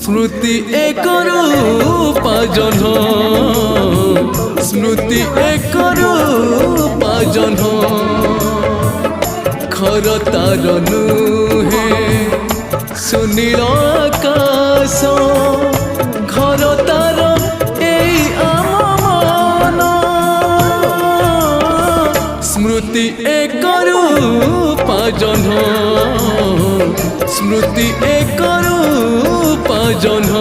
स्मृति एक रूप जन्ह स्मृति एक रूप जन्ह खर तार नुहे सुनील आकाश घर तार एई आम मन स्मृति एक रूप जन्ह स्मृति एक रूप जन्ह